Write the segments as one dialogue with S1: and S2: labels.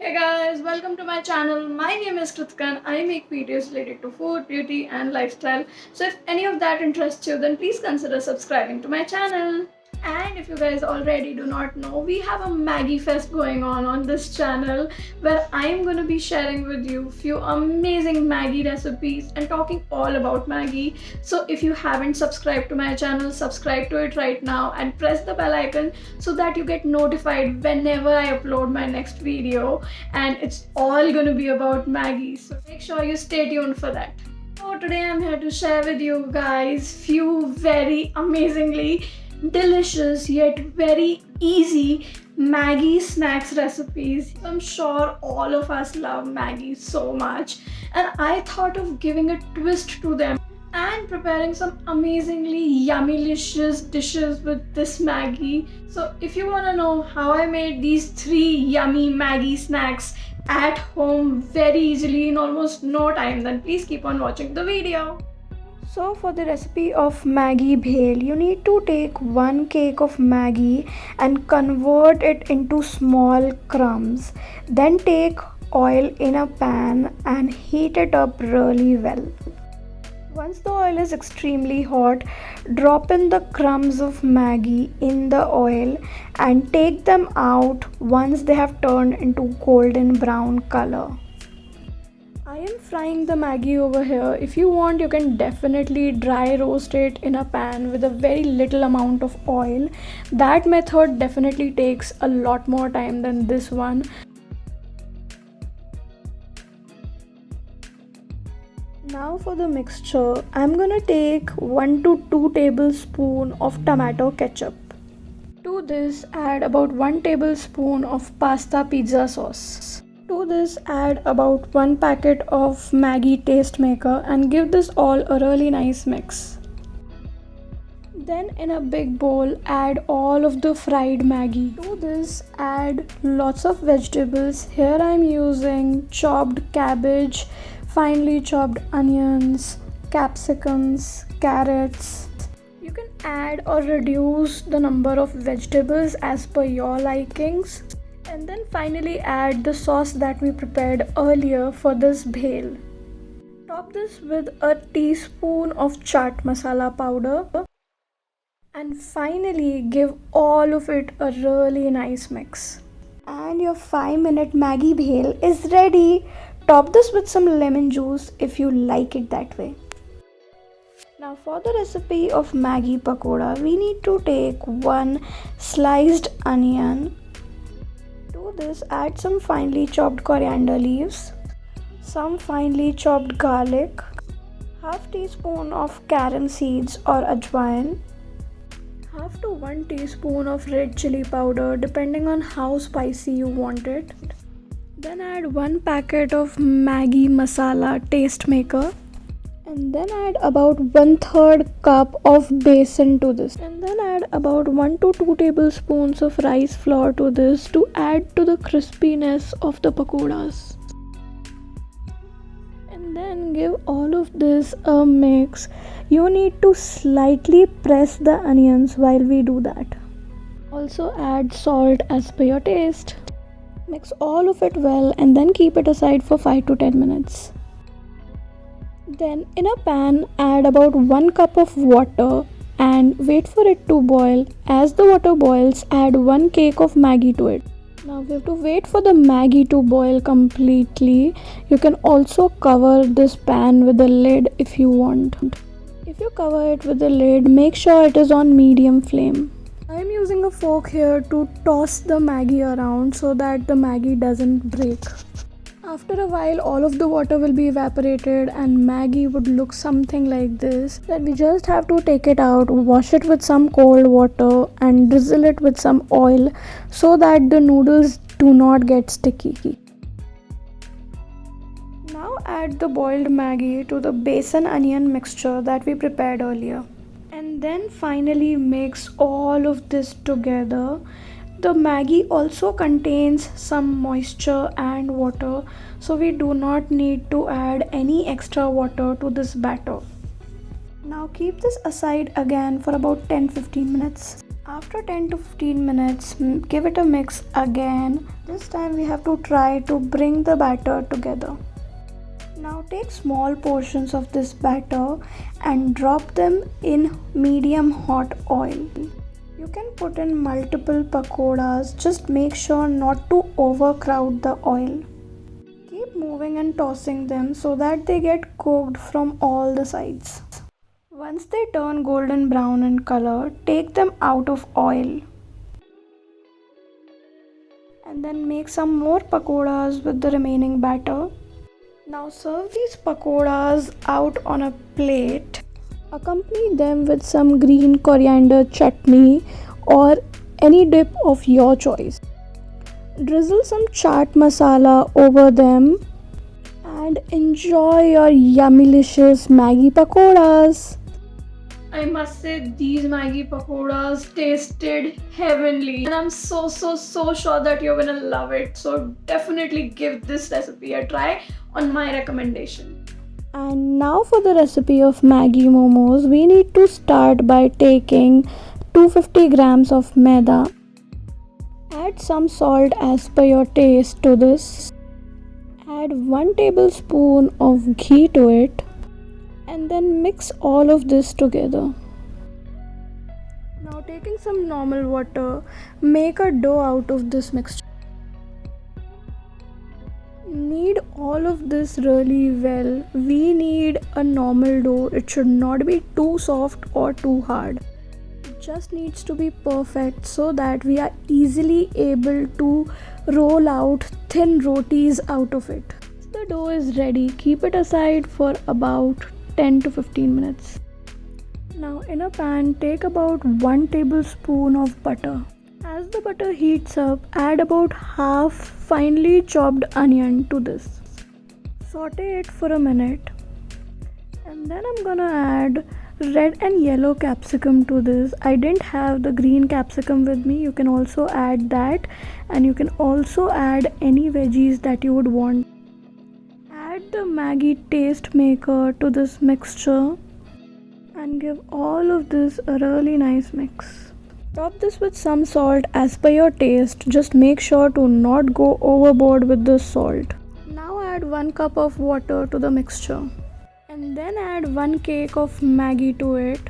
S1: Hey guys, welcome to my channel. My name is Kritika and I make videos related to food, beauty and lifestyle. So if any of that interests you, then please consider subscribing to my channel. And if you guys already do not know, we have a Maggie Fest going on this channel where I am going to be sharing with you few amazing Maggie recipes and talking all about Maggie. So if you haven't subscribed to my channel, subscribe to it right now and press the bell icon so that you get notified whenever I upload my next video, and it's all going to be about Maggie. So make sure you stay tuned for that. So today I'm here to share with you guys few very amazingly delicious yet very easy Maggie snacks recipes. I'm sure all of us love Maggie so much, and I thought of giving a twist to them and preparing some amazingly yummylicious dishes with this Maggie. So if you want to know how I made these 3 yummy Maggie snacks at home very easily in almost no time, then please keep on watching the video. So for the recipe of Maggie bhel, you need to take 1 cake of Maggie and convert it into small crumbs. Then take oil in a pan and heat it up really well. Once the oil is extremely hot, drop in the crumbs of Maggie in the oil and take them out once they have turned into golden brown color. I am frying the Maggie over here. If you want, you can definitely dry roast it in a pan with a very little amount of oil. That method definitely takes a lot more time than this one. Now for the mixture, I'm gonna take 1 to 2 tablespoons of tomato ketchup. To this, add about 1 tablespoon of pasta pizza sauce. To this, add about 1 packet of Maggie taste maker and give this all a really nice mix. Then in a big bowl, add all of the fried Maggie. To this, add lots of vegetables. Here I'm using chopped cabbage, finely chopped onions, capsicums, carrots. You can add or reduce the number of vegetables as per your likings. And then finally add the sauce that we prepared earlier for this bhel. Top this with a teaspoon of chaat masala powder. And finally give all of it a really nice mix. And your 5-minute Maggie bhel is ready. Top this with some lemon juice if you like it that way. Now for the recipe of Maggie pakoda, we need to take 1 sliced onion. To this, add some finely chopped coriander leaves, some finely chopped garlic, half teaspoon of carom seeds or ajwain, half to 1 teaspoon of red chili powder depending on how spicy you want it. Then add 1 packet of Maggie masala taste maker. And then add about 1/3 cup of besan to this. And then add about 1 to 2 tablespoons of rice flour to this to add to the crispiness of the pakodas. And then give all of this a mix. You need to slightly press the onions while we do that. Also add salt as per your taste. Mix all of it well and then keep it aside for 5 to 10 minutes. Then in a pan, add about 1 cup of water and wait for it to boil. As the water boils, add 1 cake of Maggie to it. Now we have to wait for the Maggie to boil completely. You can also cover this pan with a lid if you want. If you cover it with the lid, make sure it is on medium flame. I am using a fork here to toss the Maggie around so that the Maggie doesn't break. After a while, all of the water will be evaporated and Maggie would look something like this. Then we just have to take it out, wash it with some cold water and drizzle it with some oil so that the noodles do not get sticky. Now add the boiled Maggie to the besan onion mixture that we prepared earlier. And then finally mix all of this together. The Maggie also contains some moisture and water, so we do not need to add any extra water to this batter. Now keep this aside again for about 10-15 minutes. After 10 to 15 minutes, give it a mix again. This time we have to try to bring the batter together. Now take small portions of this batter and drop them in medium hot oil. You can put in multiple pakoras, just make sure not to overcrowd the oil. Keep moving and tossing them so that they get cooked from all the sides. Once they turn golden brown in color, take them out of oil. And then make some more pakoras with the remaining batter. Now serve these pakoras out on a plate. Accompany them with some green coriander chutney or any dip of your choice. Drizzle some chaat masala over them and enjoy your yummylicious Maggi pakoras. I must say these Maggi pakoras tasted heavenly and I'm so sure that you're gonna love it. So definitely give this recipe a try on my recommendation. And now for the recipe of Maggi momos, we need to start by taking 250 grams of maida. Add some salt as per your taste to this. Add 1 tablespoon of ghee to it and then mix all of this together. Now taking some normal water, make a dough out of this mixture. Knead all of this really well. We need a normal dough. It should not be too soft or too hard. It just needs to be perfect so that we are easily able to roll out thin rotis out of it. Once the dough is ready, keep it aside for about 10 to 15 minutes. Now in a pan, take about 1 tablespoon of butter. As the butter heats up, add about half finely chopped onion to this. Saute it for a minute. And then I'm gonna add red and yellow capsicum to this. I didn't have the green capsicum with me. You can also add that, and you can also add any veggies that you would want. Add the Maggi taste maker to this mixture and give all of this a really nice mix. Top this with some salt as per your taste. Just make sure to not go overboard with the salt. Now add 1 cup of water to the mixture. And then add 1 cake of Maggi to it.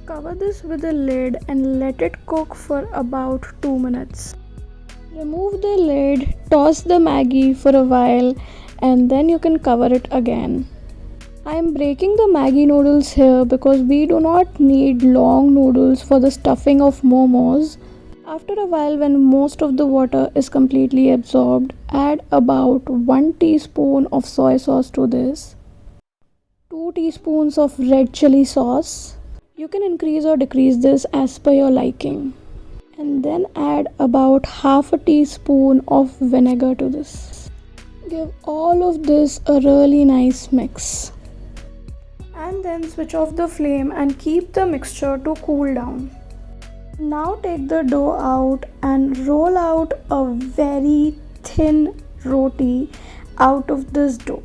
S1: Cover this with a lid and let it cook for about 2 minutes. Remove the lid, toss the Maggi for a while, and then you can cover it again. I am breaking the Maggi noodles here because we do not need long noodles for the stuffing of momos. After a while, when most of the water is completely absorbed, add about 1 teaspoon of soy sauce to this, 2 teaspoons of red chili sauce. You can increase or decrease this as per your liking. And then add about half a teaspoon of vinegar to this. Give all of this a really nice mix. And then switch off the flame and keep the mixture to cool down. Now take the dough out and roll out a very thin roti out of this dough.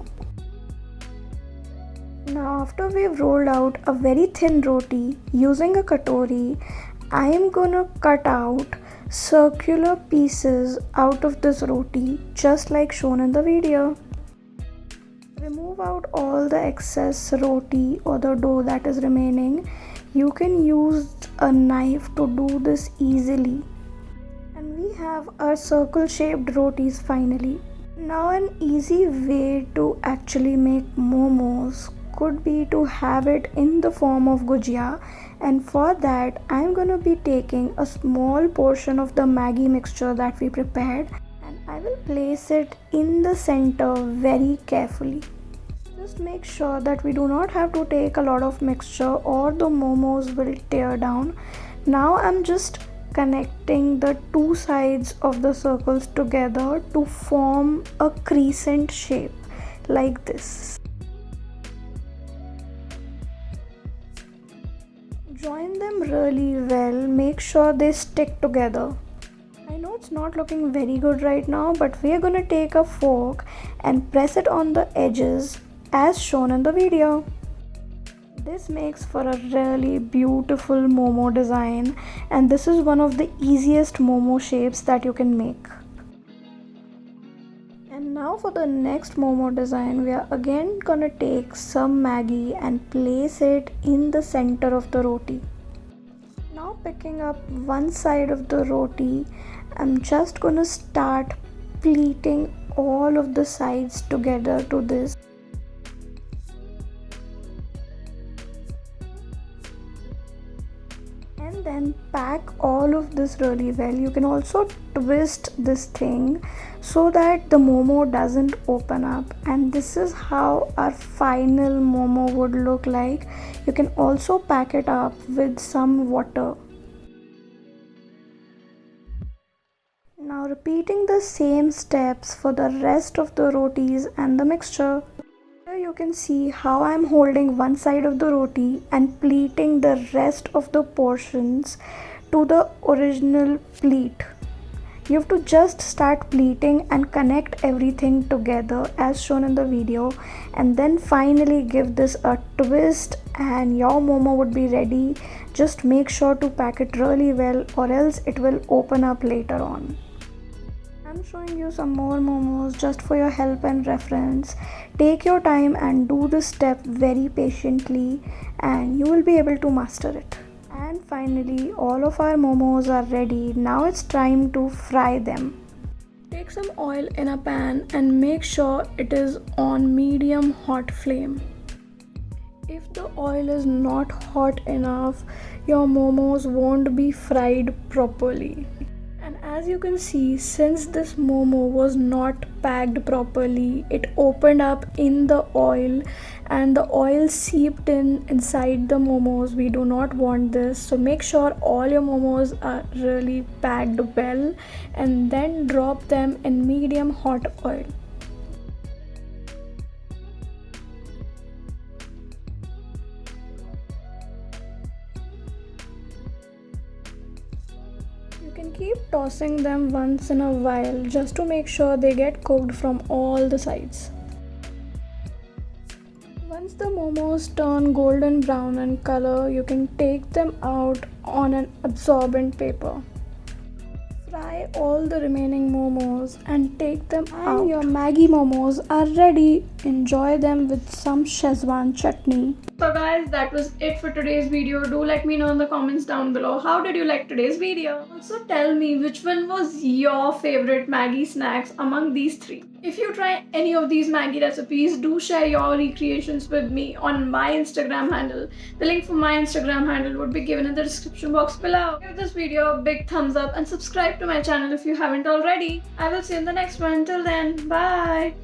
S1: Now after we've rolled out a very thin roti, using a katori, I am gonna cut out circular pieces out of this roti just like shown in the video. Remove out all the excess roti or the dough that is remaining. You can use a knife to do this easily. And we have our circle shaped rotis finally. Now an easy way to actually make momos could be to have it in the form of gujia, and for that I'm gonna be taking a small portion of the Maggi mixture that we prepared and I will place it in the center very carefully. Just make sure that we do not have to take a lot of mixture or the momos will tear down. Now I'm just connecting the two sides of the circles together to form a crescent shape like this. Join them really well, make sure they stick together. I know it's not looking very good right now, but we are gonna take a fork and press it on the edges as shown in the video. This makes for a really beautiful momo design, and this is one of the easiest momo shapes that you can make. And now for the next momo design, we are again gonna take some Maggi and place it in the center of the roti. Now picking up one side of the roti, I'm just gonna start pleating all of the sides together to this. And then pack all of this really well. You can also twist this thing so that the momo doesn't open up, and this is how our final momo would look like. You can also pack it up with some water. Now repeating the same steps for the rest of the rotis and the mixture. Here you can see how I am holding one side of the roti and pleating the rest of the portions to the original pleat. You have to just start pleating and connect everything together as shown in the video, and then finally give this a twist and your momo would be ready. Just make sure to pack it really well or else it will open up later on. I'm showing you some more momos just for your help and reference. Take your time and do this step very patiently and you will be able to master it. And finally, all of our momos are ready. Now it's time to fry them. Take some oil in a pan and make sure it is on medium hot flame. If the oil is not hot enough, your momos won't be fried properly. And as you can see, since this momo was not packed properly, it opened up in the oil and the oil seeped inside the momos. We do not want this, so make sure all your momos are really packed well and then drop them in medium hot oil. You can keep tossing them once in a while just to make sure they get cooked from all the sides. Once the momos turn golden brown in color, you can take them out on an absorbent paper. Fry all the remaining momos and take them out. And your Maggi momos are ready. Enjoy them with some Szechuan chutney. So guys, that was it for today's video. Do let me know in the comments down below how did you like today's video. Also tell me which one was your favorite Maggi snacks among these three. If you try any of these Maggi recipes, do share your recreations with me on my Instagram handle. The link for my Instagram handle would be given in the description box below. Give this video a big thumbs up and subscribe to my channel if you haven't already. I will see you in the next one. Till then, bye.